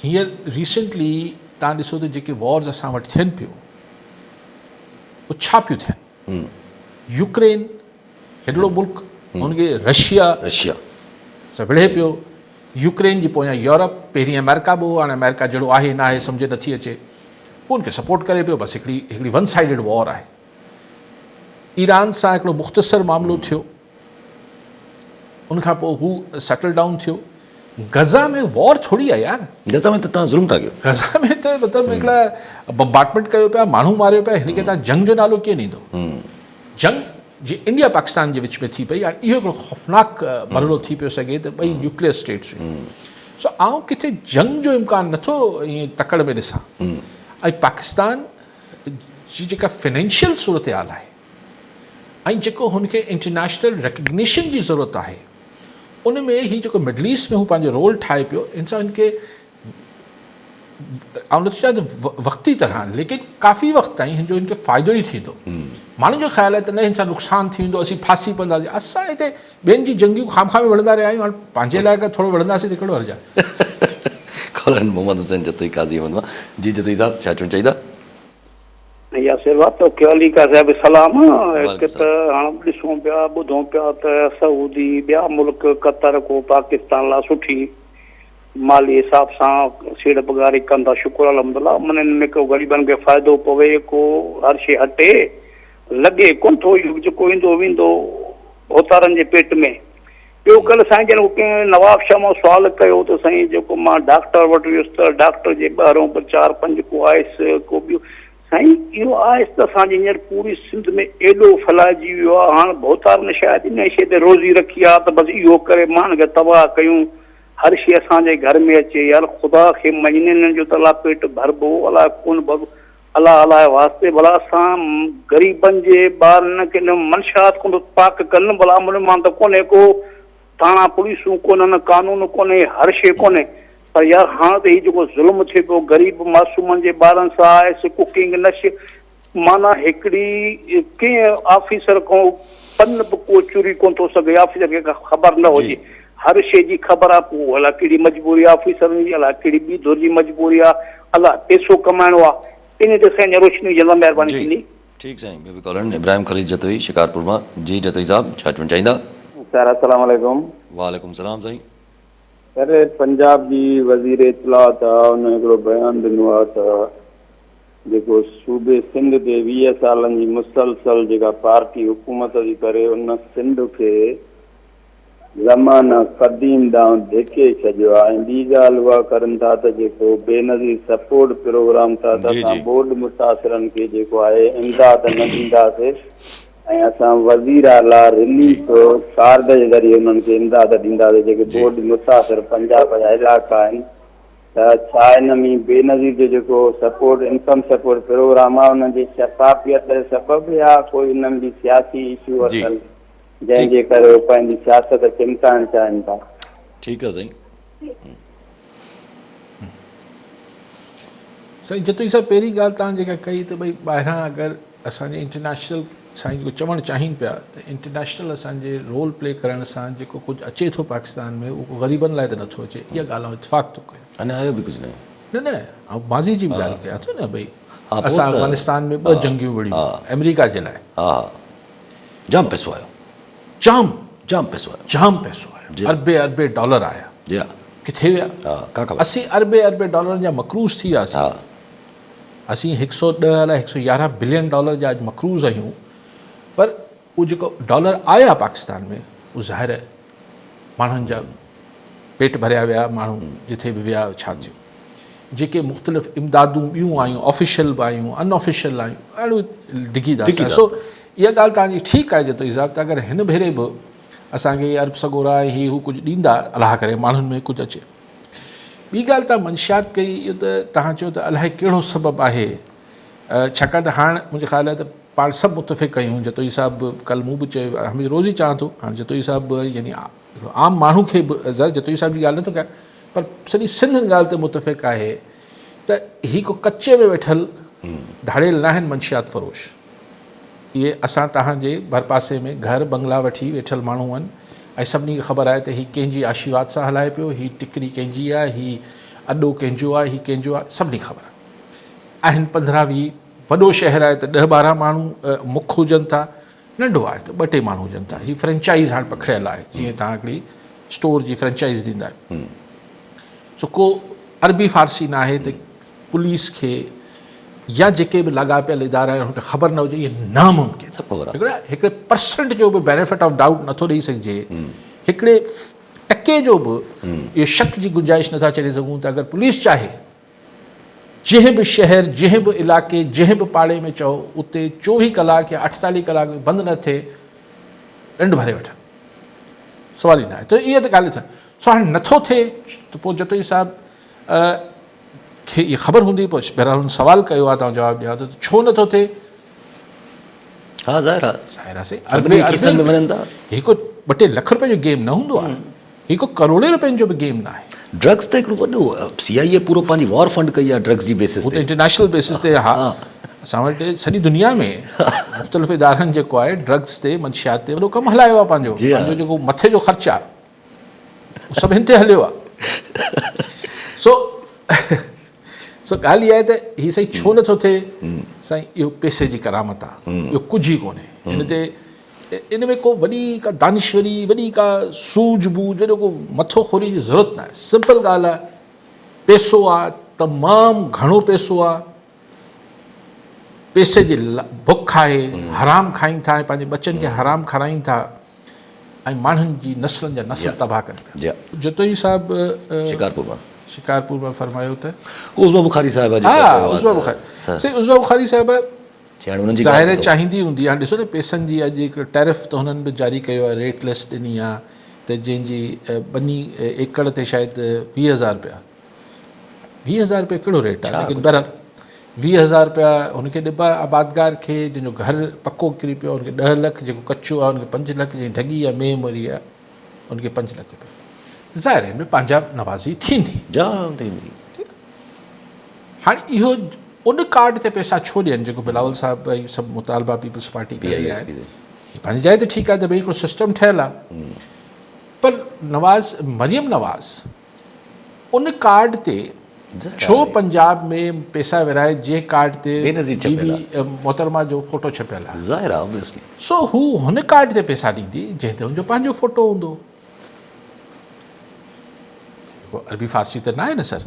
[SPEAKER 2] हींअर रिसेंटली तव्हां ॾिसो त जेके वॉर्स असां वटि थियनि पियूं उहे छा पियूं थियनि यूक्रेन हेॾो मुल्क हुनखे रशिया सां विढ़े पियो यूक्रेन जी पोयां यूरोप पहिरीं अमेरिका बि हो हाणे अमेरिका जहिड़ो आहे न आहे सम्झ नथी अचे पोइ उनखे सपोर्ट करे पियो बसि हिकिड़ी वन साइडेड वॉर आहे ईरान सां हिकिड़ो मुख़्तसर मामिलो थियो उनखां पोइ हू सेटल डाउन थियो गज़ा में वॉर थोरी आहे यार
[SPEAKER 1] गज़ा में त तव्हां ज़ुल्म था कयो
[SPEAKER 2] गज़ा में त मतिलबु हिकिड़ा बम्बार्टमेंट कयो पिया माण्हू मारियो पिया हिनखे तव्हां जंग जो नालो कीअं ॾींदो जंग जी इंडिया पाकिस्तान जे विच में थी पई हाणे इहो हिकिड़ो ख़ौफ़नाक मरलो थी पियो सघे त ॿई न्यूक्लियर स्टेट्स हुयूं सो आउं किथे जंग जो इम्कान नथो ईअं तकड़ में ॾिसां ऐं पाकिस्तान जी जेका फाइनेंशियल सूरत हाल आहे ऐं जेको हुनखे इंटरनेशनल रिकग्निशन जी ज़रूरत आहे उन में ही जेको मिडल ईस्ट में हू पंहिंजो रोल ठाहे पियो इन सां हिनखे ऐं नथो चाहियां त वक़्ती तरह लेकिन काफ़ी वक़्तु ताईं हिन जो हिनखे फ़ाइदो ई थींदो माण्हुनि जो ख़्यालु आहे त न हिन सां नुक़सानु थींदो असीं फासी पवंदासीं असां हिते ॿियनि जी जंगियूं खाम में विढ़ंदा रहिया आहियूं हाणे पंहिंजे लाइ थोरो विढ़ंदासीं त कहिड़ो हर्ज आहे
[SPEAKER 1] मोहम्मद हुसैन जतोई काज़ी अहमद जी जतोई साहब छा चवणु चाहींदा
[SPEAKER 4] यासिर वाह तोखे अली का साहिब सलाम। हिकु त हाणे ॾिसूं पिया ॿुधूं पिया त सऊदी ॿिया मुल्क क़तर को पाकिस्तान लाइ सुठी माली हिसाब सां सीड़ पघारी कनि था, शुक्र अलहमदुलिल्लाह। मन में को ग़रीबनि खे फ़ाइदो पवे, को हर शइ हटे, लॻे कोन थो इहो जेको ईंदो वेंदो होतारनि जे पेट में। ॿियो कल्ह साईं जन कंहिं नवाब शाह मां सुवालु कयो त साईं जेको मां डॉक्टर वटि वियुसि त डॉक्टर जे ॿाहिरों 4-5 को आयुसि को ॿियो। साईं इहो आहे त असांजी हींअर पूरी सिंध में एॾो फैलाइजी वियो आहे, हाणे भोतारनि शायदि इन शइ ते रोज़ी रखी आहे त बसि इहो करे माण्हुनि खे तबाह कयूं, हर शइ असांजे घर में अचे। यार ख़ुदा खे महीननि जो त अलाह पेट भरबो अलाह कोन अलाह अलाह वास्ते भला असां ग़रीबनि जे ॿारनि खे मंशात कोन पाक कनि, भला मुन मां त कोन्हे को थाणा पुलिसूं कोन्हनि, कानून कोन्हे, हर शइ कोन्हे। पर यार हाणे त हीउ जेको ज़ुल्म थिए पियो ग़रीब मासूमनि जे ॿारनि सां आहे, कुकिंग नशे, माना हिकिड़ी कंहिं ऑफिसर खां पन बि को चोरी कोन थो सघे, ऑफिसर खे ख़बर न हुजे, हर शइ जी ख़बर आहे। पोइ अलाह कहिड़ी मजबूरी आहे ऑफिसरनि जी, अलाह कहिड़ी ॿी धुर जी मजबूरी आहे, अलाह पैसो कमाइणो आहे। इन ते साईं रोशनी जल्द महिरबानी थींदी।
[SPEAKER 1] ठीकु साईं, ॿियो बि कॉलर इब्राहिम ख़लील जतोई शिकारपुर मां। जी जतोई साहब, छा चवणु चाहींदा?
[SPEAKER 4] सर अस्सलाम वालेकुम।
[SPEAKER 1] वालेकुम सलाम साईं।
[SPEAKER 4] सर पंजाब जी वज़ीर इत्तलात आहे, हुन हिकिड़ो बयानु ॾिनो आहे त जेको सूबे सिंध ते 20 सालनि जी मुसलसल जेका पार्टी हुकूमत थी करे, उन सिंध खे ज़माना क़दीम ॾांहुं धिके छॾियो आहे। ऐं ॿी ॻाल्हि उहा करनि था त जेको बेनज़ीर सपोर्ट प्रोग्राम था त असां बोर्ड मुतासिरनि खे जेको आहे इमदाद न ॾींदासीं, ऐं असां वज़ीर आला रिलीफ कार्ड जे ज़रिए उन्हनि खे इमदाद ॾींदासीं जेके बोर्ड मुतासिर पंजाब जा इलाइक़ा आहिनि। त छा इन में बेनज़ीर जो जेको सपोर्ट इनकम सपोर्ट प्रोग्राम आहे उन जी शफ़ाफ़ियत सबबु या कोई उन्हनि जी सियासी इशू अथनि जंहिंजे करे उहे पंहिंजी सियासत चिमकाइणु चाहिनि था?
[SPEAKER 1] ठीकु आहे साईं।
[SPEAKER 2] साईं जतोई साहिबु पहिरीं ॻाल्हि तव्हां जेका कई त भई ॿाहिरां अगरि असांजे इंटरनेशनल साईं जेको चवणु चाहिनि पिया त इंटरनेशनल असांजे रोल प्ले करण सां जेको कुझु अचे थो पाकिस्तान में उहो ग़रीबनि लाइ त नथो अचे, इहा ॻाल्हि आउं इतफ़ाक़ थो कयां।
[SPEAKER 1] अञा आयो बि कुझु न
[SPEAKER 2] न न ऐं माज़ी जी बि ॻाल्हि कयां थो न भई असां अफ़गानिस्तान में 2 जंगियूं विड़ियूं अमेरिका जे लाइ।
[SPEAKER 1] हा जाम पैसो आयो,
[SPEAKER 2] जाम
[SPEAKER 1] पैसो आयो,
[SPEAKER 2] जाम पैसो आयो, अरबे डॉलर आया।
[SPEAKER 1] जी हा,
[SPEAKER 2] किथे विया? 80 अरबे डॉलर जा मक़रूज़ थी वियासीं। असीं 110 अलाए 111 बिलियन डॉलर जा अॼु मक़रूज़ आहियूं, पर उहो जेको डॉलर आया पाकिस्तान में उहो ज़ाहिर आहे माण्हुनि जा पेट भरिया विया, माण्हू जिथे बि विया छा थियो। जेके मुख़्तलिफ़ इमदादूं ॿियूं आयूं, ऑफिशियल बि आयूं, अनऑफिशियल आयूं, ॾाढो डिगी था। सो इहा ॻाल्हि तव्हांजी ठीकु आहे जतोई साहिबु, त अगरि हिन भेरे बि असांखे अरब सगोरा ही हू कुझु ॾींदा अलाह करे माण्हुनि में कुझु अचे। ॿी ॻाल्हि तव्हां मंशियात कई, इहो त तव्हां चयो त अलाए कहिड़ो सबबु आहे, छाकाणि त हाणे मुंहिंजे ख़्याल आहे त पाण सभु मुतफ़िक़ कयूं। जतोई साहिबु कल्ह मूं बि चयो, हमेशह रोज़ ई चवां थो, हाणे जतोई साहिबु यानी आम माण्हू खे बि जतोई साहिब जी ॻाल्हि नथो कयां, पर सॼी सिंध ॻाल्हि ते मुतफ़िक़ आहे त ही को कचे में वेठल धाड़ियल न आहिनि मंशियात फ़रोश। इहे असां तव्हांजे भरपासे में घर बंगला वठी वेठल माण्हू आहिनि, ऐं सभिनी खे ख़बर आहे त हीउ कंहिंजी आशीर्वाद सां हलाए पियो, हीउ टिकरी कंहिंजी आहे, हीउ अॾो कंहिंजो आहे, हीउ कंहिंजो आहे, सभिनी ख़बर आहे। आहिनि 15-20, वॾो शहर आहे त 10-12 माण्हू मुख हुजनि था, नंढो आहे त 2-3 माण्हू हुजनि था। हीउ फ्रेंचाइज़ हाणे पखिड़ियल आहे, जीअं तव्हां हिकिड़ी स्टोर जी फ्रेंचाइज़ ॾींदा आहियो। सो को अरबी फ़ारसी न आहे त पुलिस खे या जेके बि लाॻापियल इदारा आहिनि हुनखे ख़बर न हुजे, इहे नामुमकिन। हिकिड़े परसेंट जो बि बेनिफिट ऑफ डाउट नथो ॾेई सघिजे, हिकिड़े टके जो बि इहो शक जी गुंजाइश नथा छॾे सघूं त अगरि पुलिस चाहे जंहिं बि शहर, जंहिं बि इलाइक़े, जंहिं बि पाड़े में चओ उते 24 कलाक या 48 कलाक में बंदि न थिए, ॾंड भरे वठनि, सवाल ई न आहे। त इहा त ॻाल्हि थिए। सो हाणे नथो थिए त पोइ जतोई साहिबु खे इहा ख़बर हूंदी, पोइ बहरहाल हुन सवाल कयो आहे, तव्हां जवाबु ॾिया त छो नथो थिए?
[SPEAKER 1] हा ज़ाहिर
[SPEAKER 2] आहे हिकु 2-3 लख रुपए जो गेम न हूंदो आहे, हिकु करोड़े रुपयनि जो बि गेम न आहे।
[SPEAKER 1] ड्रग्स त हिकिड़ो वॾो CIA पूरो पंहिंजी वॉर फंड कई आहे ड्रग्स जी बेसिस ते,
[SPEAKER 2] इंटरनेशनल बेसिस ते। हा, असां वटि सॼी दुनिया में मुख़्तलिफ़ इदारनि जेको आहे ड्रग्स ते मंशियात ते वॾो कमु हलायो आहे। पंहिंजो जेको मथे जो ख़र्चु आहे उहो सभु हिन ते हलियो आहे। सो सो ॻाल्हि इहा आहे त हीअ साईं छो नथो थिए साईं इहो पैसे जी करामत आहे इहो कुझु ई कोन्हे हिन ते इन में को वॾी का दानिश्वरी वॾी का सूझ बूझ वॾो को मथो खोरी जी ज़रूरत न आहे सिंपल ॻाल्हि आहे पैसो आहे तमामु घणो पैसो आहे पैसे जी बुख आहे हराम खाइनि था ऐं पंहिंजे बचनि खे हराम खाराइनि था ऐं माण्हुनि जी नस्लनि जा नस्ल तबाह कनि पिया जतोई साहिबु शिकारपुर में फरमायो त
[SPEAKER 1] उज़्मा बुखारी साहिबा
[SPEAKER 2] उज़्मा बुखारी साहिबा ज़ाहिर चाहींदी हूंदी हाणे ॾिसो न पैसनि जी अॼु हिकु टैरिफ त हुननि बि जारी कयो आहे रेट लिस्ट ॾिनी आहे त जंहिंजी ॿनी एकड़ ते शायदि 20,000 रुपया 20,000 रुपया कहिड़ो रेट आहे लेकिन बहरहाल 20,000 रुपया हुनखे ॾिबा आबादगार खे जंहिंजो घरु पको किरी पियो हुनखे 10 लख जेको कचो आहे हुनखे 5 लख जी ढगी आहे में मरी आहे हुनखे 5 लख रुपया ज़ाहिर हिन में पंहिंजा नवाज़ी थींदी
[SPEAKER 1] जाम थींदी
[SPEAKER 2] हाणे इहो उन कार्ड ते पैसा छो ॾियनि जेको बिलावल साहिबु भई सभु मुतालबा पीपल्स पार्टी पंहिंजी जाइ ते ठीकु आहे त भई हिकिड़ो सिस्टम ठहियलु आहे पर मरियम नवाज़ उन कार्ड ते छो पंजाब में पैसा विराए जे कार्ड ते मोहतरमा जो फोटो छपियल आहे सो हू हुन कार्ड ते पैसा ॾींदी जंहिं ते हुनजो पंहिंजो फोटो हूंदो अरबी फारसी त न आहे न सर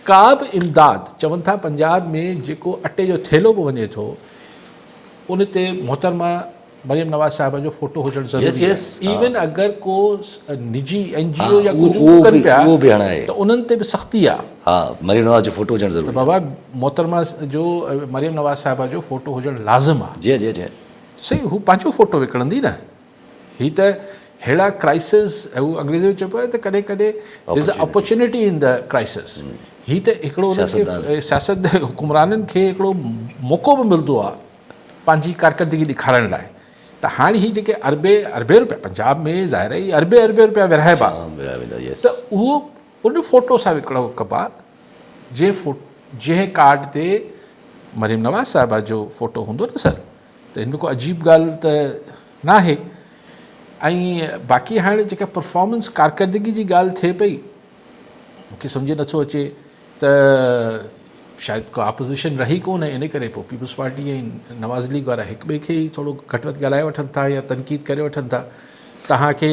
[SPEAKER 2] का बि इमदाद चवनि था पंजाब में जेको अटे जो थेलो बि वञे थो उन ते मोहतरमा मरियम नवाज़ साहिबा जो फोटो हुजणु ज़रूरी आहे इवन अगरि को निजी NGO या कुझु कनि पिया त उन्हनि ते बि सख़्ती आहे
[SPEAKER 1] मरियम नवाज़ जो फोटो हुजणु ज़रूरी
[SPEAKER 2] बाबा मोहतरमा जो मरियम नवाज़ साहिबा जो फोटो हुजणु लाज़िम आहे
[SPEAKER 1] जी
[SPEAKER 2] सही हू पंहिंजो फोटो विकिणंदी न हीअ त अहिड़ा क्राइसिस हू अंग्रेज़ी में चइबो आहे त कॾहिं कॾहिं there is a opportunity in the crisis हीअ त हिकिड़ो उनखे सियासत हुकुमराननि खे हिकिड़ो मौक़ो बि मिलंदो आहे पंहिंजी कारकर्दगी ॾेखारण लाइ त हाणे हीअ जेके अरबे रुपया पंजाब में ज़ाहिर ई अरबे रुपया विरहाइबा त उहो उन फोटो सां विकिणो कबा जंहिं कार्ड ते मरियम नवाज़ साहिबा जो फोटो हूंदो न सर त हिन में को अजीब ॻाल्हि त न आहे ऐं बाक़ी हाणे जेका परफॉर्मेंस कारकर्दगी जी ॻाल्हि थिए पई मूंखे सम्झि नथो अचे त शायदि को अपोज़िशन रही कोन इन करे पोइ पीपल्स पार्टी ऐं नवाज़ लीग वारा हिक ॿिए खे ई थोरो घटि वधि ॻाल्हाए वठनि था या तनक़ीद करे वठनि था तव्हांखे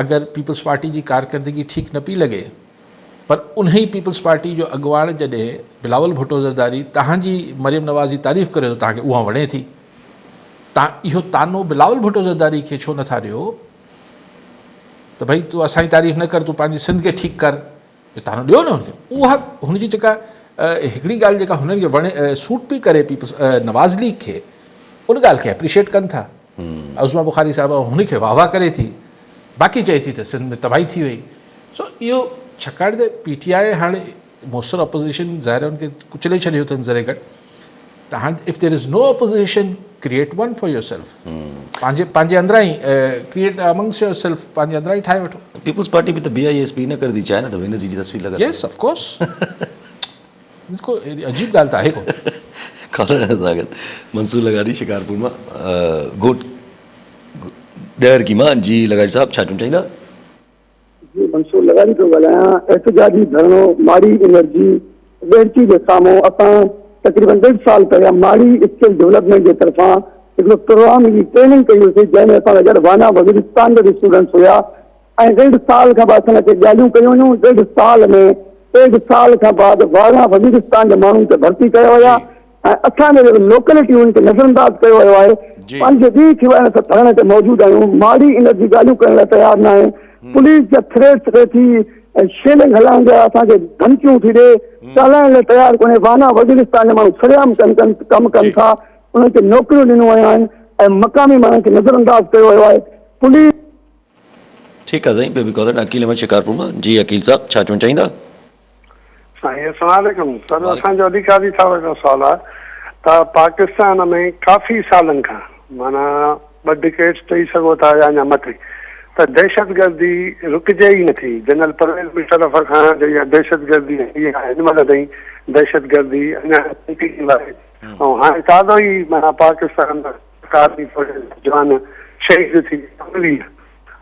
[SPEAKER 2] अगरि पीपल्स पार्टी जी कारकर्दगी ठीकु न पई लॻे पर उन ई पीपल्स पार्टी जो अॻुवाण जॾहिं बिलावल भुट्टो ज़रदारी तव्हांजी मरियम नवाज़ जी तारीफ़ करे थो तव्हांखे उहा वणे थी तव्हां इहो तानो बिलावल भुट्टो ज़रदारी खे छो नथा ॾियो त भई तूं असांजी तारीफ़ न कर तूं पंहिंजी सिंध खे ठीकु कर इहो तानो ॾियो न हुनखे उहा हुनजी जेका हिकिड़ी ॻाल्हि जेका हुननि खे वणे सूट पई करे पीपल्स नवाज़ लीग खे उन ॻाल्हि खे एप्रिशिएट कनि था उज़्मा बुखारी साहिबा हुनखे वाह वाह करे थी बाक़ी चए थी त सिंध में तबाही थी वई सो इहो छाकाणि त PTI हाणे मुसर अपोज़िशन ज़ाहिर हुनखे कुचले छॾियो अथनि ज़रे घटि त हाणे if there is no opposition create one for yourself पंहिंजे अंदरां ई क्रिएट अमंग्स योर सेल्फ पंहिंजे अंदरां ई ठाहे वठो
[SPEAKER 1] पीपल्स पार्टी बि त BISP न करे थी चाहे न त हिन जी तस्वीर लॻा
[SPEAKER 2] यस ऑफ कोर्स इसको अजीब ॻाल्हि त आहे
[SPEAKER 1] कोन मंसूर लगारी शिकारपुर मां गोट ॾहर की मां जी लगारी साहब छा चवणु चाहींदा
[SPEAKER 5] जी मंसूर लगारी थो ॻाल्हायां एहतजाजी धरणो माड़ी एनर्जी वेरची जे साम्हूं असां तक़रीबन 1.5 साल पहिरियां माड़ी स्किल डेवलपमेंट जे तरफ़ां हिकिड़ो प्रोग्राम जी ट्रेनिंग कई हुईसीं जंहिंमें असां गॾु वाना वज़ीरिस्तान जा बि स्टूडेंट्स हुया ऐं 1.5 साल खां बाद असांखे ॻाल्हियूं कयूं हुयूं 1.5 साल में 1.5 साल खां बाद वाना वज़ीरिस्तान जे माण्हुनि खे भर्ती कयो हुया ऐं असांजे जेके लोकेलिटियुनि खे नज़रअंदाज कयो वियो आहे 5 ॾींहं थी विया आहिनि असां धरणे ते मौजूदु आहियूं माड़ी इन जी ॻाल्हियूं करण लाइ तयारु न आहे पुलिस जा थ्रेट्स थिए थी ऐं शेलिंग हलाइण जा असांखे धमकियूं थी ॾे ॻाल्हाइण लाइ तयारु कोन्हे वाना वज़ीरिस्तान जा माण्हू सरेआम कमु कनि था उन्हनि खे नौकरियूं ॾिनियूं वियूं आहिनि ऐं मक़ामी माण्हुनि खे नज़रअंदाज कयो वियो आहे पुलिस
[SPEAKER 1] ठीकु आहे साईं बेबी कॉलर अकील अहमद शिकारपुर मां जी अकील साहब छा चवणु चाहींदा
[SPEAKER 6] साईं अस्सलाम वालेकुम सर असांजो अधिकारी साहब जो सुवाल आहे त पाकिस्तान में काफ़ी सालनि खां माना 2 डिकेड्स चई सघो था या अञा मथे त दहशतगर्दी रुकिजे ई नथी जनरल परवेज़ जी तरफ़ खां जेका दहशतगर्दी हिन महिल ताईं दहशतगर्दी अञा आहे ऐं हाणे ताज़ो ई माना पाकिस्तान सरकार जी जवान शहीद थी मिली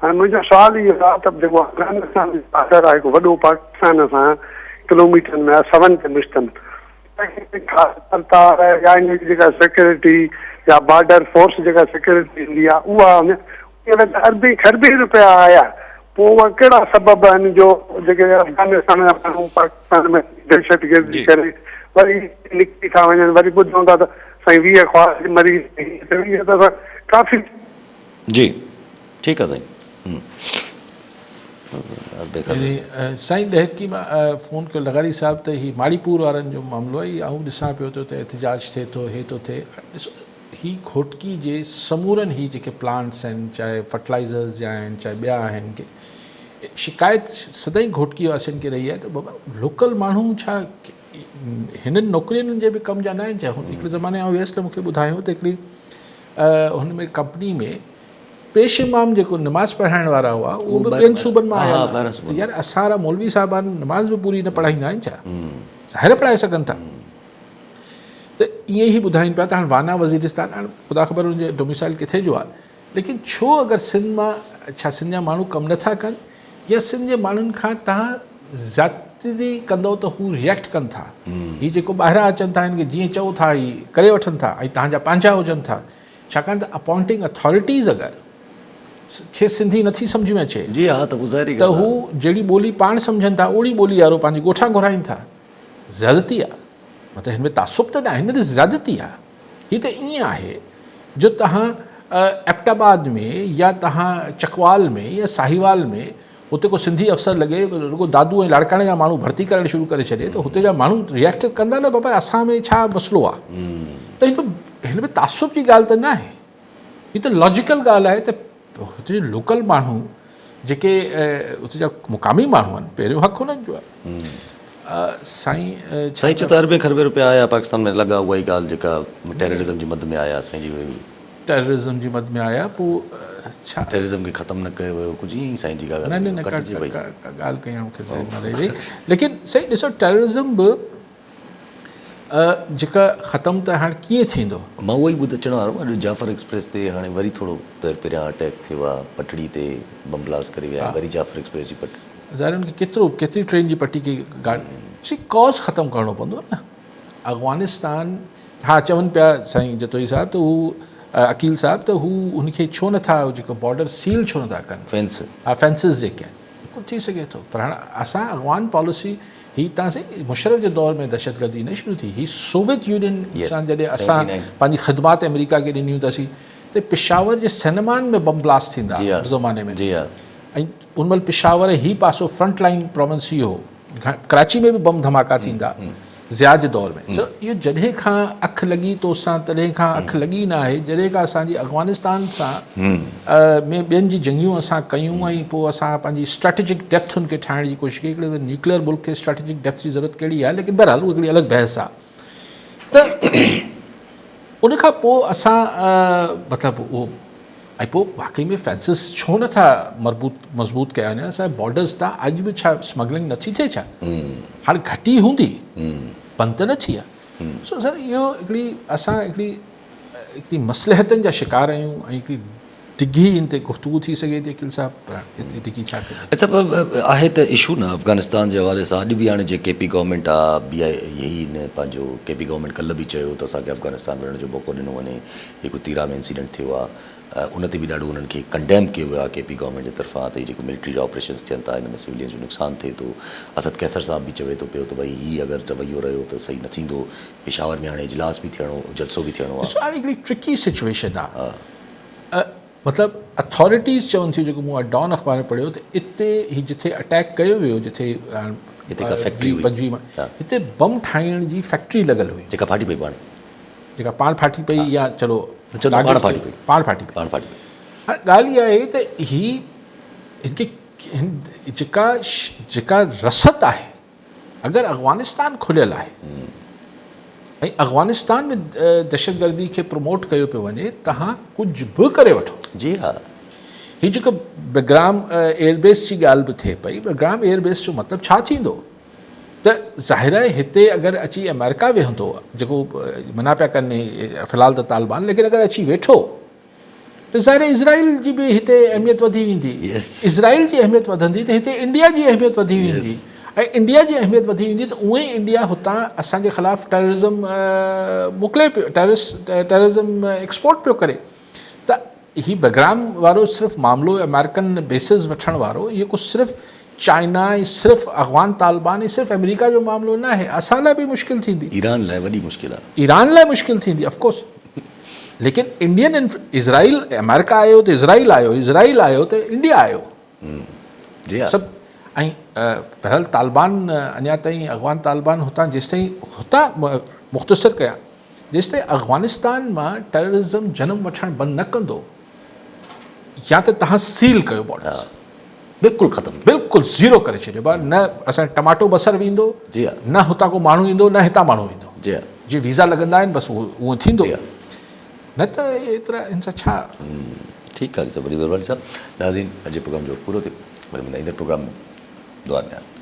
[SPEAKER 6] हाणे मुंहिंजो सुवाल इहो आहे त जेको अफ़गानिस्तान जो बॉर्डर आहे हिकु वॾो पाकिस्तान सां किलोमीटर में सवन ते मुश्तम तार या इन जी जेका सिक्योरिटी या बॉर्डर फोर्स जेका सिक्योरिटी हूंदी आहे उहा अरबी खरबी रुपया आया पोइ उहा कहिड़ा सबब आहिनि जो जेके अफगानिस्तान जा माण्हू पाकिस्तान में दहशतगर्दी करे वरी निकिरी था वञनि वरी ॿुधूं था त साईं 20 ख्वाहिश मरी त काफ़ी
[SPEAKER 1] जी ठीकु आहे साईं
[SPEAKER 2] साईं ॾहकी मां फ़ोन कयो लगारी साहिब त ही माड़ीपुर वारनि जो मामिलो आहे ऐं ॾिसां पियो थो त एहतिजाज थिए थो हे थो थिए ॾिसो ही घोटकी जे समूरनि ही जेके प्लांट्स आहिनि चाहे फर्टिलाइज़र्स जा आहिनि चाहे ॿिया आहिनि के शिकायत सदाईं घोटकी वासियुनि खे रही आहे त बाबा लोकल माण्हू छा हिननि नौकिरियुनि जे बि कम जा न आहिनि छा हिकिड़े ज़माने आउं वियुसि त मूंखे ॿुधायो त हिकिड़ी हुन में कंपनी में पेश इमाम जेको नमाज़ पढ़ाइण वारा हुआ उहो बि ॿियनि सूबनि मां आया हुआ त यार असां मौलवी साहिबान नमाज़ बि पूरी न पढ़ाईंदा आहिनि छा ज़ाहिर पढ़ाए सघनि था त ईअं ई ॿुधाइनि पिया त हाणे वाना वज़ीरिस्तान हाणे ख़ुदा ख़बर हुनजे डोमिसाइल किथे जो आहे लेकिन छो अगरि सिंध मां छा सिंध जा माण्हू कमु नथा कनि या सिंध जे माण्हुनि खां तव्हां ज़ाती कंदो त हू रिएक्ट कनि था हीअ जेको ॿाहिरां अचनि था हिन खे जीअं चओ था ही करे वठनि था ऐं तव्हांजा पंहिंजा हुजनि था छाकाणि त अपॉइंटिंग अथॉरिटीज़ अगरि खे सिंधी नथी सम्झ में अचे
[SPEAKER 1] जी हा त गुज़ारी
[SPEAKER 2] त हू जहिड़ी ॿोली पाण सम्झनि था ओड़ी ॿोली वारो पंहिंजी ॻोठा घुराइनि था ज़्यादती आहे मतिलबु हिन में तासुब त न आहे हिन में ज़्यादती आहे हीअ त ईअं आहे जो तव्हां एबटाबाद में या तव्हां चकवाल में या साहिवाल में हुते को सिंधी अफ़सर लॻे रुगो दादू ऐं लाड़काणे जा माण्हू भर्ती करणु शुरू करे छॾे त हुते जा माण्हू रिएक्ट कंदा न बाबा असां में छा मसइलो आहे त हिन में तासुब जी ॻाल्हि त न आहे हीअ त लॉजिकल ॻाल्हि आहे त हुते जो लोकल माण्हू जेके हुते जा मुक़ामी माण्हू आहिनि पहिरियों हक़ हुननि जो आहे साईं
[SPEAKER 1] साईं चयो त अरबे खरबे रुपया आया पाकिस्तान में लॻा उहा ई ॻाल्हि जेका टेररिज़म जी मद में आया साईं जी
[SPEAKER 2] टेररिज़म जी मद में आया पोइ छा
[SPEAKER 1] टेररिज़म खे ख़तमु न कयो वियो कुझु ईअं ई साईं जी ॻाल्हि
[SPEAKER 2] न ॻाल्हि कई मूंखे ज़रूरु न रही लेकिन साईं ॾिसो टेररिज़म बि जेका ख़तमु त हाणे कीअं थींदो
[SPEAKER 1] मां उहो ई अचण वारो अॼु जाफ़र एक्सप्रेस ते हाणे वरी थोरो त पहिरियां अटैक थियो आहे पटड़ी ते बम ब्लास्ट करे विया वरी जाफ़र एक्सप्रेस जी पटड़ी
[SPEAKER 2] ज़ाहिर हुनखे केतिरी ट्रेन जी पट्टी खे ॻाल्हि कॉज़ ख़तमु करिणो पवंदो न अफ़गानिस्तान हा चवनि पिया साईं जतोई साहिबु त हू अकील साहिबु त हू हुनखे छो नथा जेको बॉर्डर सील छो नथा कनि
[SPEAKER 1] फेंस
[SPEAKER 2] हा फेंसिस जेके आहिनि कुझु थी सघे थो पर हाणे असां अफ़गान पॉलिसी ही तव्हां साईं मुशर्रफ जे दौर में दहशतगर्दी न शुरू थी ही सोवियत यूनियन सां जॾहिं असां पंहिंजी ख़िदमात अमेरिका खे ॾिनियूं अथसीं त पेशावर जे सिनेमान में बम ब्लास्ट थींदा उन ज़माने में ऐं उन महिल पेशावर ही पासो फ्रंट लाइन प्रोविंस इहो कराची में बि बम धमाका थींदा ज़िया जे दौर में त इहो जॾहिं खां अखि लॻी तो सां तॾहिं खां अखि लॻी न आहे जॾहिं खां असांजी अफ़गानिस्तान सां में ॿियनि जी जंगियूं असां कयूं ऐं पोइ असां पंहिंजी स्ट्रेटेजिक डेप्थ हुनखे ठाहिण जी कोशिशि कई हिकिड़े त न्यूक्लियर मुल्क खे स्ट्रेटेजिक डेप्थ जी ज़रूरत कहिड़ी आहे लेकिन बहरहाल उहा हिकिड़ी अलॻि बहस आहे त उनखां पोइ असां मतिलबु उहो ऐं पोइ वाक़ई में फेंसिस छो नथा मज़बूत कया आहिनि असांजे बॉर्डर्स तां अॼु बि छा स्मगलिंग नथी थिए छा हाणे घटि ई हूंदी बंदि त न थी आहे सो सर इहो असां हिकिड़ी मसलहतनि जा शिकार आहियूं ऐं हिकिड़ी डिघी इन ते गुफ़्तगू थी सघे थी अकील साहिबु एतिरी डिघी छा कयूं
[SPEAKER 1] अच्छा आहे त इशू न अफ़गानिस्तान जे हवाले सां अॼु बि हाणे जे के पी गवर्नमेंट आहे ॿी यही न पंहिंजो के पी गवर्नमेंट कल्ह बि चयो त असांखे अफ़गानिस्तान वञण जो मौक़ो ॾिनो वञे हिकु तीरा में इंसिडेंट थियो आहे उन ते बि ॾाढो उन्हनि खे कंडेम कयो वियो आहे के पी गवर्नमेंट जे तरफ़ां त जेको मिलिट्री जा ऑपरेशन्स थियनि था हिन में सिविलियन जो नुक़सानु थिए थो असद कैसर साहिब बि चवे थो पियो त भई हीअ अगरि रवैयो रहियो त सही न थींदो पेशावर में हाणे इजलास बि थियणो जलसो बि थियणो आहे
[SPEAKER 2] हाणे हिकिड़ी ट्रिकी सिचुएशन आहे मतिलबु अथॉरिटीज़ चवनि थियूं जेको मूं डॉन अख़बार में पढ़ियो त हिते हीअ जिथे अटैक कयो वियो जिथे
[SPEAKER 1] हिते फैक्ट्री
[SPEAKER 2] 25 में हिते बम ठाहिण जी फैक्ट्री लॻल हुई
[SPEAKER 1] जेका फाटी पई
[SPEAKER 2] जेका पाण फाटी पई या चलो
[SPEAKER 1] पाण फाटी पई
[SPEAKER 2] हाणे ॻाल्हि इहा आहे त हिनखे जेका रसद आहे अगरि अफ़गानिस्तान खुलियल आहे ऐं अफ़गानिस्तान में दहशतगर्दी खे प्रमोट कयो पियो वञे तव्हां कुझु बि करे वठो
[SPEAKER 1] जी हा
[SPEAKER 2] हीअ जेको बेग्राम एयरबेस जी ॻाल्हि बि थिए पई बेग्राम एयरबेस जो मतिलबु छा थींदो त ज़ाहिर आहे हिते अगरि अची अमेरिका वेहंदो जेको मना पिया कनि फ़िलहालु त तालिबान लेकिन अगरि अची वेठो त ज़ाहिर आहे इज़राइल जी बि हिते अहमियत वधी वेंदी इज़राइल जी अहमियत वधंदी त हिते इंडिया जी अहमियत वधी वेंदी ऐं इंडिया जी अहमियत वधी वेंदी त उअं ई इंडिया हुतां असांजे ख़िलाफ़ु टेररिज़म मोकिले पियो, टेररिज़म एक्सपोर्ट पियो करे। त ही बग्राम वारो सिर्फ़ु मामिलो अमेरिकन बेसिस वठण वारो, इहो कुझु सिर्फ़ु चाइना ऐं सिर्फ़ु अफ़गान तालिबान ऐं सिर्फ़ु अमेरिका जो मामिलो न आहे, असां लाइ बि मुश्किल थींदी,
[SPEAKER 1] ईरान लाइ वॾी मुश्किल आहे,
[SPEAKER 2] ईरान लाइ मुश्किल थींदी ऑफकोर्स। लेकिन इंडियन इज़राइल, अमेरिका आयो त इज़राइल आयो, इज़राइल आयो त इंडिया आयो,
[SPEAKER 1] जी हा।
[SPEAKER 2] सभु। ऐं बहरहाल तालिबान अञा ताईं अफ़गान तालिबान हुतां जेसिताईं हुतां मुख़्तसिर कया, जेसिताईं अफ़गानिस्तान मां टेररिज़म जनम वठणु बंदि न कंदो, या त तव्हां सील कयो बॉर्डर,
[SPEAKER 1] बिल्कुलु ख़तमु,
[SPEAKER 2] बिल्कुलु ज़ीरो करे छॾियो आहे, न असां टमाटो बसर वेंदो,
[SPEAKER 1] जी हा,
[SPEAKER 2] न हुतां को माण्हू ईंदो, न हितां माण्हू ईंदो,
[SPEAKER 1] जी हा,
[SPEAKER 2] जीअं वीज़ा लॻंदा आहिनि बसि उहो थींदो,
[SPEAKER 1] जी हा।
[SPEAKER 2] न त एतिरा हिन सां छा।
[SPEAKER 1] ठीकु आहे सभु वरी वरवानी साहब। नाज़रीन, अॼु प्रोग्राम जो पूरो थियो, वरी ईंदड़ प्रोग्राम दुआ में